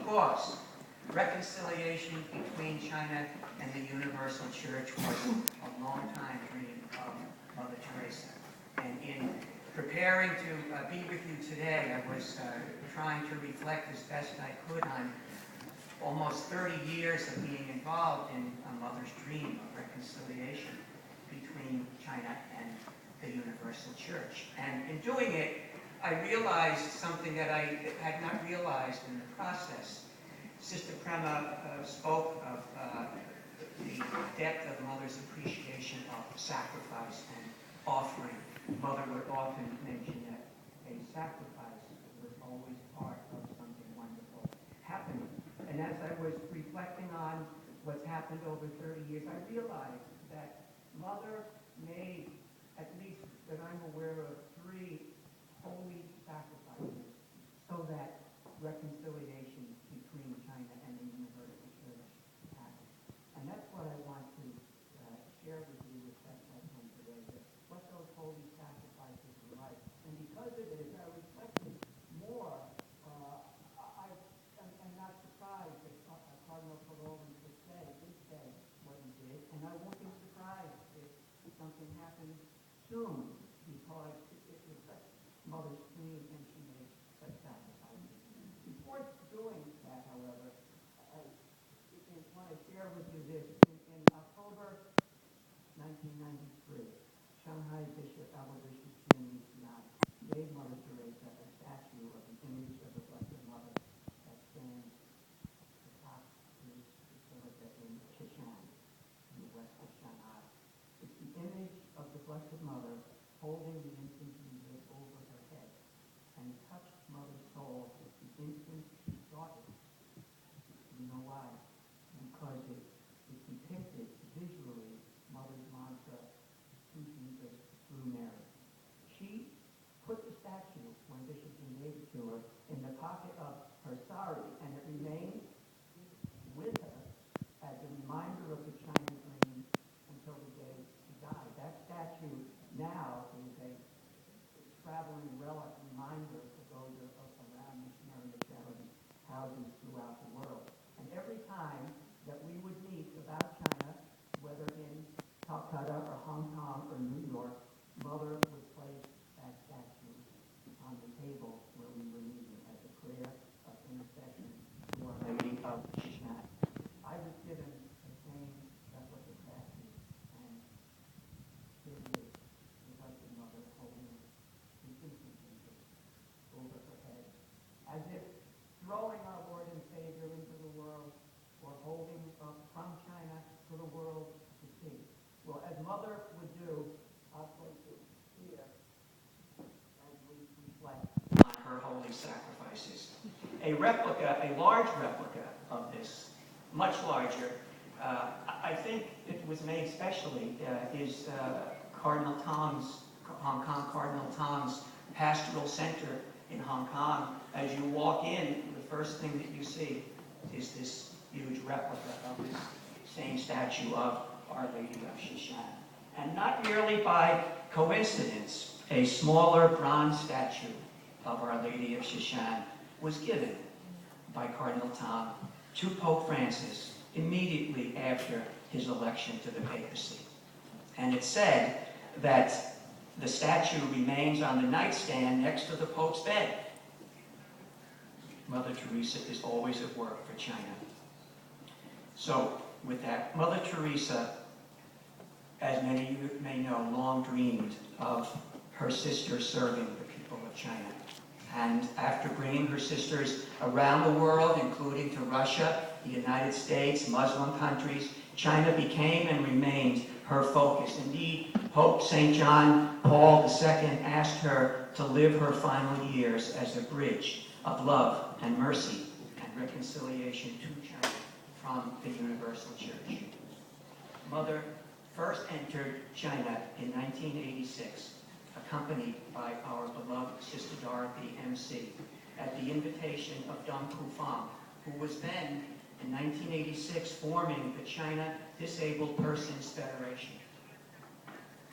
because reconciliation between China and the Universal Church was a long-time dream of Mother Teresa. And in preparing to be with you today, I was trying to reflect as best I could on almost 30 years of being involved in a mother's dream of reconciliation between China and the Universal Church. And in doing it, I realized something that I had not realized in the process. Sister Prema spoke of the depth of Mother's appreciation of sacrifice and offering. Mother would often mention that a sacrifice was always part of something wonderful happening. And as I was reflecting on what's happened over 30 years, I realized that Mother made, at least that I'm aware of, 3 holy sacrifices so that reconciliation between China and the Universal Church happened. And that's what I want to share with you with that time today, what those holy sacrifices were like. And because of it, as I reflected more, I'm not surprised that Cardinal Parolin did say what he did, and I won't be surprised if something happens soon, because it was such Mother's dream and she made such sacrifices. Before doing that, however, I want to share with you this. In October 1993, Shanghai Bishop Aloysius Qin Lixian gave Mother Teresa a statue of the image of the Blessed Mother that stands atop his basilica in Shishan, in the west of Shanghai. It's the image of the Blessed Mother holding the infant Jesus over her head, and it touched Mother's soul the instant she saw it. You know why? Because it depicted visually Mother's mantra, to Jesus through Mary. She put the statue, when Bishop Qin gave it to her, in the pocket of her sari, and it remained with her as a reminder of the China dream until the day she died. That statue now is a traveling relic reminder for those around missionary and charity houses throughout the world. And every time that we would meet about China, whether in Calcutta or Hong Kong or New York, Mother would place that statue on the table where we were meeting as a prayer of intercession to Our Lady of Shishan. I was given the same replica statue, and here it is, the Blessed Mother holding the infant Jesus over her head, as if throwing our Lord and Savior into the world, or holding up from China to the world to see. Well, as Mother would do, I'll place it here as we reflect on her holy sacrifices. A replica, a large replica of this, much larger, I think it was made specially, is Cardinal Tong's, Hong Kong Cardinal Tong's Pastoral Center in Hong Kong. As you walk in, the first thing that you see is this huge replica of this same statue of Our Lady of Shishan. And not merely by coincidence, a smaller bronze statue of Our Lady of Shishan was given by Cardinal Tong to Pope Francis immediately after his election to the papacy. And it said that the statue remains on the nightstand next to the Pope's bed. Mother Teresa is always at work for China. So, with that, Mother Teresa, as many of you may know, long dreamed of her sister serving the people of China. And after bringing her sisters around the world, including to Russia, the United States, Muslim countries, China became and remained her focus. Indeed, Pope St. John Paul II asked her to live her final years as a bridge of love and mercy and reconciliation to China from the Universal Church. Mother first entered China in 1986, accompanied by our beloved Sister Dorothy M.C., at the invitation of Deng Kufang, who was then, in 1986, forming the China Disabled Persons Federation.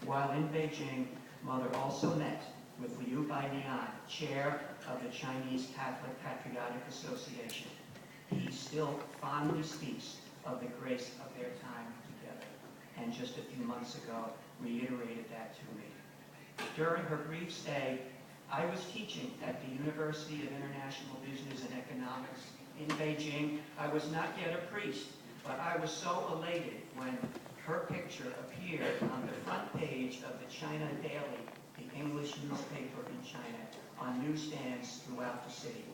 While in Beijing, Mother also met with Liu Bainian, chair of the Chinese Catholic Patriotic Association. still fondly speaks of the grace of their time together, and just a few months ago reiterated that to me. During her brief stay, I was teaching at the University of International Business and Economics in Beijing. I was not yet a priest, but I was so elated when her picture appeared on the front page of the China Daily, the English newspaper in China, on newsstands throughout the city.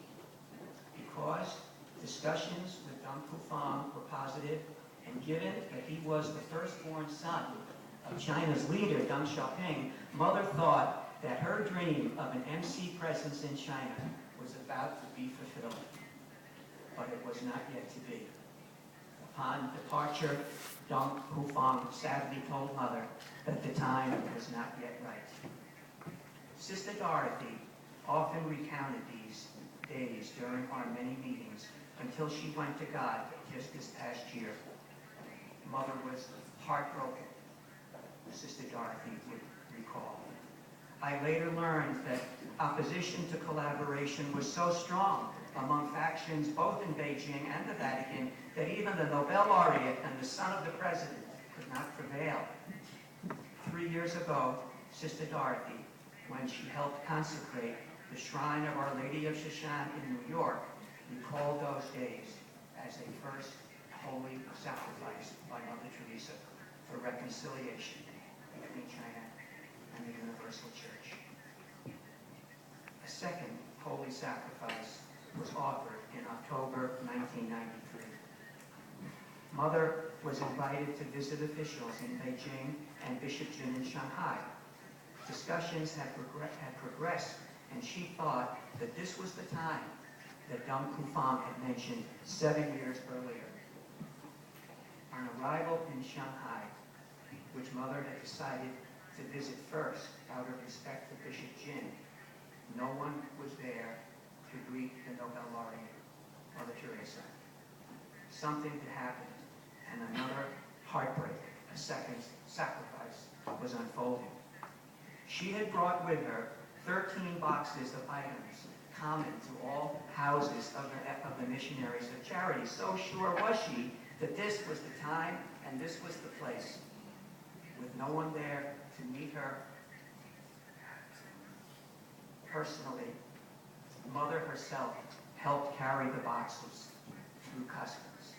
Because discussions with Deng Pufang were positive, and given that he was the firstborn son of China's leader, Deng Xiaoping, Mother thought that her dream of an MC presence in China was about to be fulfilled. But it was not yet to be. Upon departure, Deng Pufang sadly told Mother that the time was not yet right. Sister Dorothy often recounted these days during our many meetings until she went to God just this past year. Mother was heartbroken, Sister Dorothy would recall. I later learned that opposition to collaboration was so strong among factions both in Beijing and the Vatican that even the Nobel laureate and the son of the president could not prevail. 3 years ago, Sister Dorothy, when she helped consecrate the shrine of Our Lady of Shashan in New York, recalled those days as a first holy sacrifice by Mother Teresa for reconciliation between China and the Universal Church. A second holy sacrifice was offered in October 1993. Mother was invited to visit officials in Beijing and Bishop Jin in Shanghai. Discussions had progressed, and she thought that this was the time that Deng Pufang had mentioned 7 years earlier. On arrival in Shanghai, which Mother had decided to visit first out of respect for Bishop Jin, no one was there to greet the Nobel laureate, Mother Teresa. Something had happened, and another heartbreak, a second sacrifice, was unfolding. She had brought with her 13 boxes of items common to all houses of the missionaries of charity. So sure was she that this was the time and this was the place, with no one there to meet her personally. Mother herself helped carry the boxes through customs.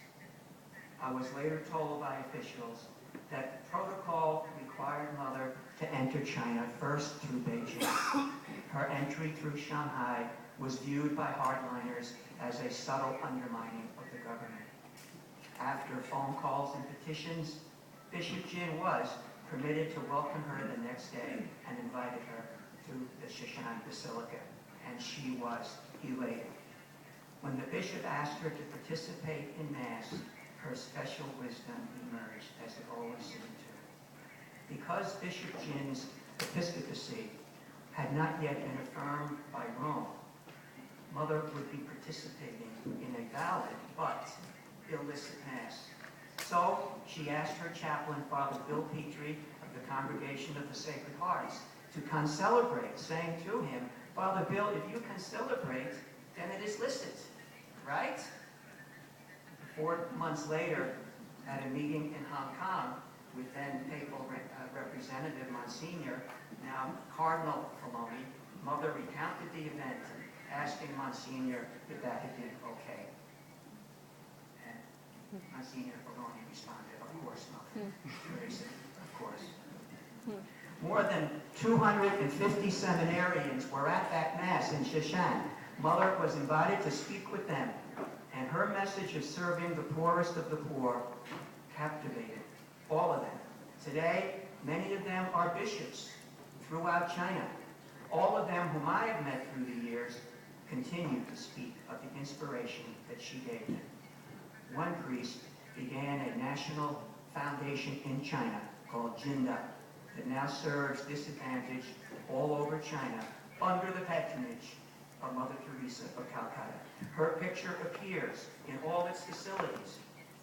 I was later told by officials that protocol required Mother to enter China first through Beijing. Her entry through Shanghai was viewed by hardliners as a subtle undermining of the government. After phone calls and petitions, Bishop Jin was permitted to welcome her the next day and invited her to the Shashan Basilica, and she was elated. When the bishop asked her to participate in Mass, her special wisdom emerged, as it always seemed to. Because Bishop Jin's episcopacy had not yet been affirmed by Rome, Mother would be participating in a valid but illicit Mass. So she asked her chaplain, Father Bill Petrie of the Congregation of the Sacred Hearts, to concelebrate, saying to him, Father Bill, if you concelebrate, then it is licit, right? 4 months later, at a meeting in Hong Kong with then papal representative Monsignor, now Cardinal Filoni, Mother recounted the event, asking Monsignor if that had been okay. And Monsignor Filoni responded, of course not. Teresa, of course. More than 250 seminarians were at that Mass in Shashan. Mother was invited to speak with them, and her message of serving the poorest of the poor captivated all of them. Today, many of them are bishops throughout China. All of them whom I have met through the years continue to speak of the inspiration that she gave them. One priest began a national foundation in China called Jinda that now serves disadvantaged all over China under the patronage of Mother Teresa of Calcutta. Her picture appears in all its facilities.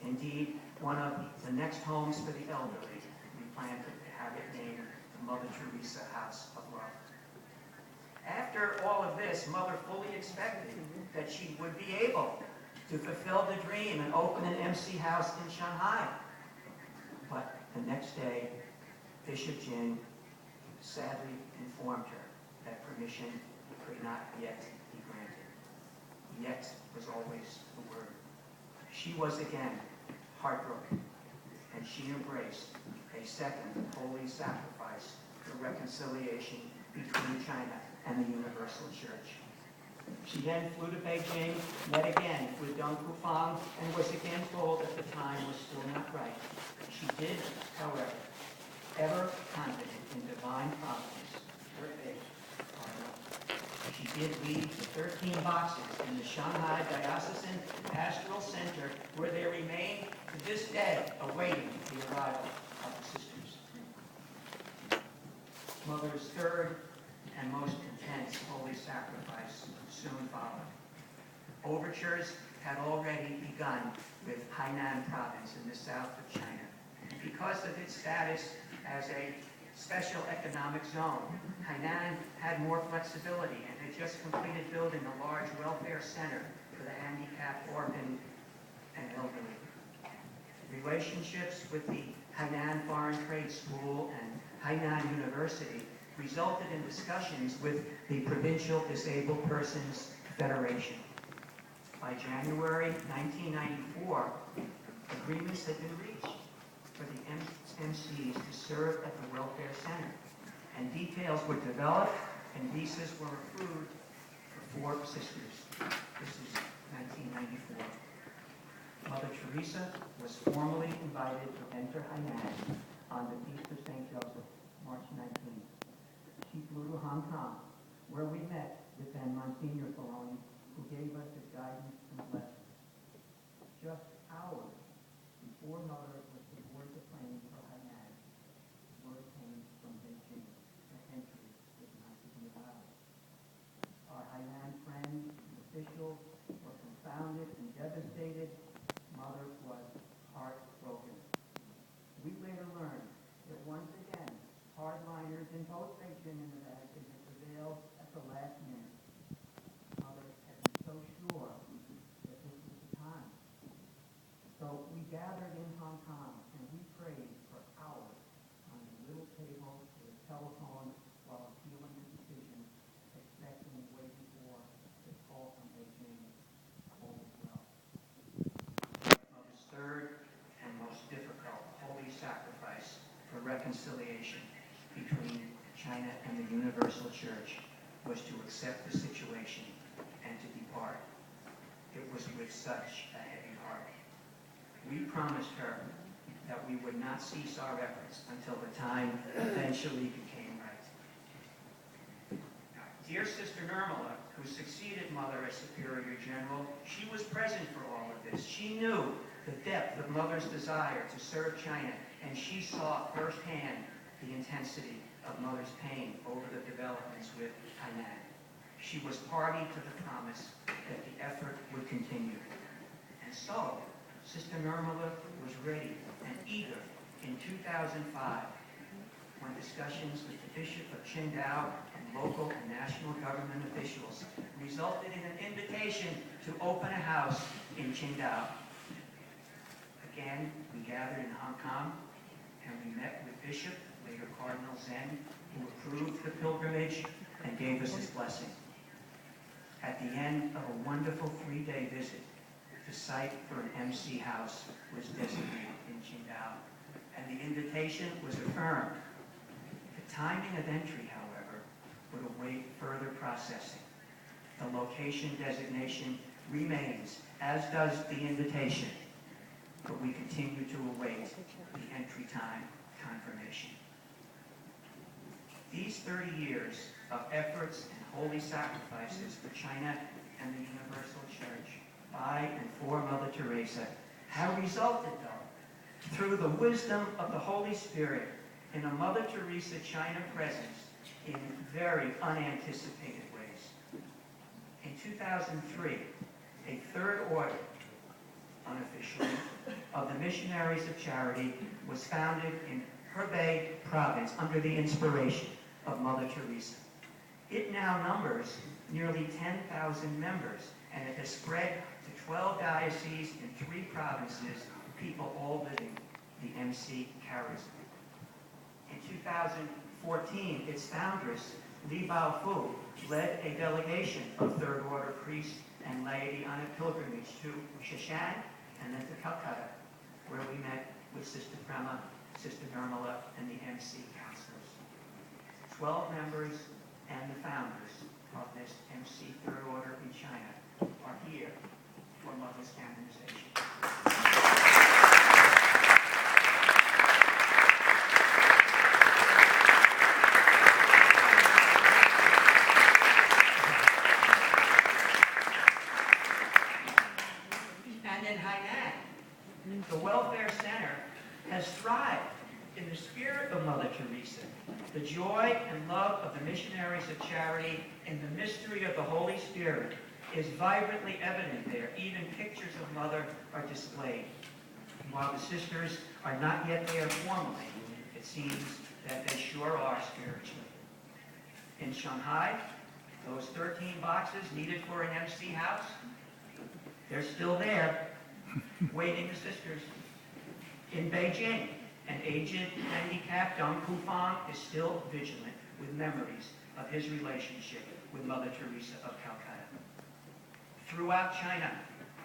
Indeed, one of the next homes for the elderly, we plan to have it named the Mother Teresa House of Love. After all of this, Mother fully expected that she would be able to fulfill the dream and open an MC house in Shanghai. But the next day, Bishop Jin sadly informed her that permission could not yet be granted. Yet was always the word. She was again heartbroken, and she embraced a second holy sacrifice for reconciliation between China and the Universal Church. She then flew to Beijing, met again with Deng Pufang, and was again told that the time was still not right. She did, however, ever confident in divine providence, her faith, she did leave the 13 boxes in the Shanghai Diocesan Pastoral Center, where they remain to this day, awaiting the arrival of the sisters. Mother's third and most intense holy sacrifice soon followed. Overtures had already begun with Hainan province in the south of China. Because of its status as a special economic zone, Hainan had more flexibility and had just completed building a large welfare center for the handicapped, orphaned, and elderly. Relationships with the Hainan Foreign Trade School and Hainan University resulted in discussions with the Provincial Disabled Persons Federation. By January 1994, agreements had been reached for the MCs to serve at the Welfare Center, and details were developed and visas were approved for 4 sisters. This is 1994. Mother Teresa was formally invited to enter Hainan on the Feast of St. Joseph, March 19th. She flew to Hong Kong, where we met with then Monsignor Filoni, who gave us his guidance and blessing. Just hours before Mother was to board the plane for Hainan, word came from Beijing that entry was not to be allowed. Our Hainan friends and officials were confounded and devastated. Mother was heartbroken. We later learned that once again, hardliners in both Beijing and the Vatican had prevailed at the last minute. Mother had been so sure that this was the time. So we gathered in Hong Kong and we prayed for hours on the little table with a telephone while appealing the decision, expecting and waiting for the call from Beijing. All was well. Mother's third and most difficult holy sacrifice for reconciliation between China and the Universal Church was to accept the situation and to depart. It was with such a heavy heart. We promised her that we would not cease our efforts until the time eventually became right. Dear Sister Nirmala, who succeeded Mother as Superior General, she was present for all of this. She knew the depth of Mother's desire to serve China, and she saw firsthand the intensity of Mother's pain over the developments with Hainan. She was party to the promise that the effort would continue. And so, Sister Nirmala was ready and eager in 2005 when discussions with the Bishop of Qingdao and local and national government officials resulted in an invitation to open a house in Qingdao. Again, we gathered in Hong Kong and we met with Bishop, later Cardinal Zen, who approved the pilgrimage and gave us his blessing. At the end of a wonderful 3-day visit, the site for an MC house was designated in Qingdao, and the invitation was affirmed. The timing of entry, however, would await further processing. The location designation remains, as does the invitation, but we continue to await the entry time confirmation. These 30 years of efforts and holy sacrifices for China and the Universal Church by and for Mother Teresa have resulted, though, through the wisdom of the Holy Spirit, in a Mother Teresa China presence in very unanticipated ways. In 2003, a third order, unofficially, of the Missionaries of Charity was founded in Hebei province under the inspiration of Mother Teresa. It now numbers nearly 10,000 members, and it has spread to 12 dioceses in 3 provinces, people all living the MC charism. In 2014, its foundress, Li Baofu, led a delegation of Third Order priests and laity on a pilgrimage to Shashan and then to Calcutta, where we met with Sister Prema, Sister Nirmala, and the MC counselors. 12 members and the founders of this MC Third Order in China are here for Mother's canonization. And in Hainan, the Welfare Center has thrived in the spirit of Mother Teresa. The joy and love of the missionaries of charity in the mystery of the Holy Spirit is vibrantly evident there. Even pictures of Mother are displayed. And while the sisters are not yet there formally, it seems that they sure are spiritually. In Shanghai, those 13 boxes needed for an MC house, they're still there, waiting the sisters. In Beijing, an aged, handicapped Dong Kufang is still vigilant with memories of his relationship with Mother Teresa of Calcutta. Throughout China,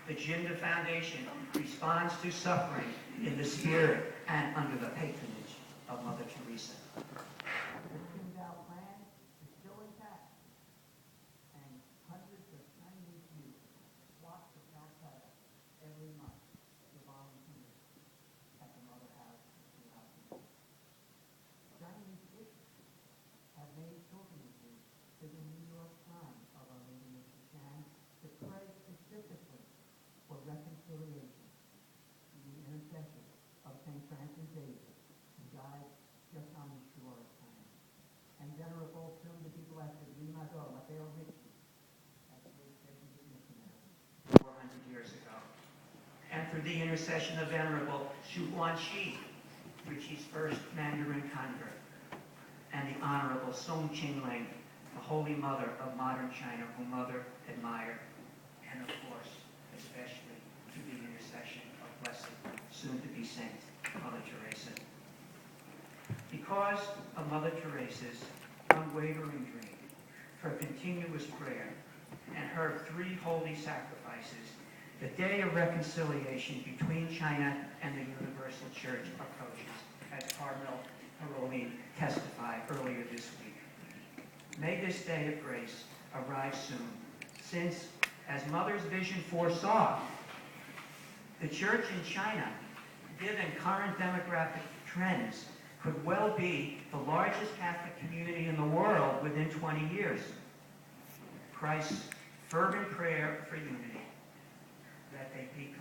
the Jinda Foundation responds to suffering in the spirit and under the patronage of Mother Teresa. The Qingdao plan is still intact, and hundreds of Chinese youth flock to Calcutta every month to volunteer at the Mother House throughout the year. Chinese bishops have made pilgrimages to the New York shrine of Our Lady of Shashan to pray specifically for reconciliation through the intercession of St. Francis Xavier, who died just on the shore of China. And Venerable, soon-to-be blessed, Limado Mateo Ricci, as the Jesuit missionary 400 years ago. And through the intercession of Venerable Xu Guanxi, Ricci's first Mandarin convert, and the Honorable Song Qingling, the Holy Mother of modern China, whom Mother admired, and of course, especially through the intercession of Blessed, soon-to-be Saint, Mother Teresa. Because of Mother Teresa's unwavering dream, her continuous prayer, and her 3 holy sacrifices, the day of reconciliation between China and the Universal Church approaches, as Cardinal Parolin testified earlier this week. May this day of grace arrive soon, since, as Mother's vision foresaw, the Church in China, given current demographic trends, could well be the largest Catholic community in the world within 20 years. Christ's fervent prayer for unity, that they be